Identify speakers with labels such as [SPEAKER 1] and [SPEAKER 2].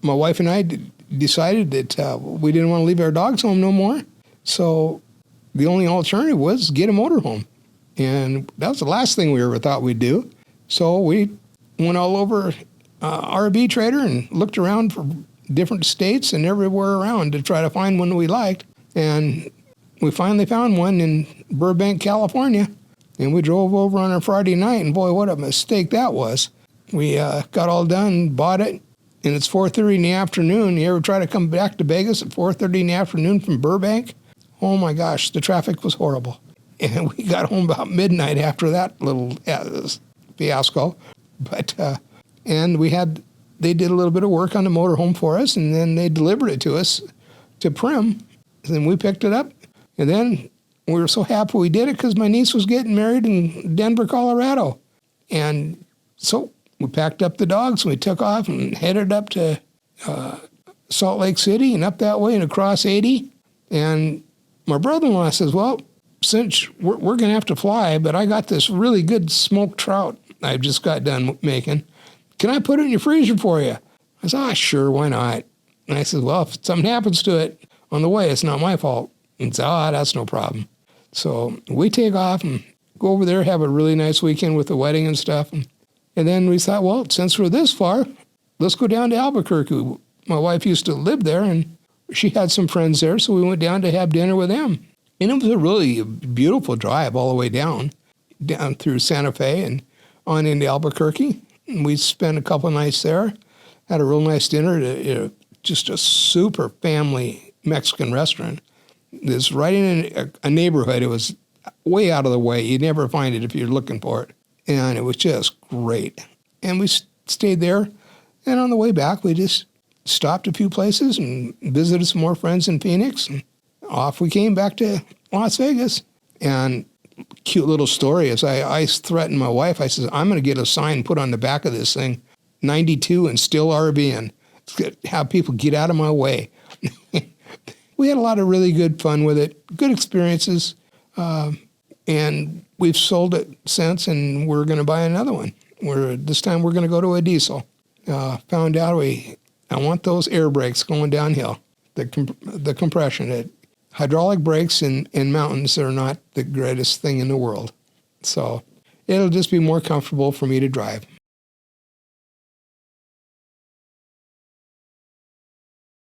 [SPEAKER 1] my wife and I decided that we didn't want to leave our dogs home no more. So the only alternative was get a motorhome. And that was the last thing we ever thought we'd do. So we went all over RV Trader and looked around for different states and everywhere around to try to find one we liked. And we finally found one in Burbank, California. And we drove over on a Friday night, and boy, what a mistake that was. We got all done, bought it, and it's 4:30 in the afternoon. You ever try to come back to Vegas at 4:30 in the afternoon from Burbank? Oh my gosh, the traffic was horrible. And we got home about midnight after that little fiasco. But, and they did a little bit of work on the motorhome for us, and then they delivered it to us to Prim. And then we picked it up, and then we were so happy we did it because my niece was getting married in Denver, Colorado. And so we packed up the dogs, and we took off and headed up to Salt Lake City and up that way and across 80. And my brother-in-law says, well, since we're going to have to fly, but I got this really good smoked trout I've just got done making. Can I put it in your freezer for you? I said, sure, why not? And I said, well, if something happens to it on the way, it's not my fault. And he said, that's no problem. So we take off and go over there, have a really nice weekend with the wedding and stuff. And then we thought, well, since we're this far, let's go down to Albuquerque. My wife used to live there, and she had some friends there, so we went down to have dinner with them. And it was a really beautiful drive all the way down through Santa Fe and on into Albuquerque. And we spent a couple of nights there, had a real nice dinner at just a super family Mexican restaurant. It's right in a neighborhood. It was way out of the way. You'd never find it if you're looking for it. And it was just great. And we stayed there. And on the way back, we just stopped a few places and visited some more friends in Phoenix. And off we came back to Las Vegas. And cute little story is I threatened my wife. I said, I'm going to get a sign put on the back of this thing, 92 and still RVing. Have people get out of my way. We had a lot of really good fun with it, good experiences, and we've sold it since, and we're going to buy another one. This time we're going to go to a diesel. Found out I want those air brakes going downhill, the compression. Hydraulic brakes in mountains are not the greatest thing in the world. So it'll just be more comfortable for me to drive.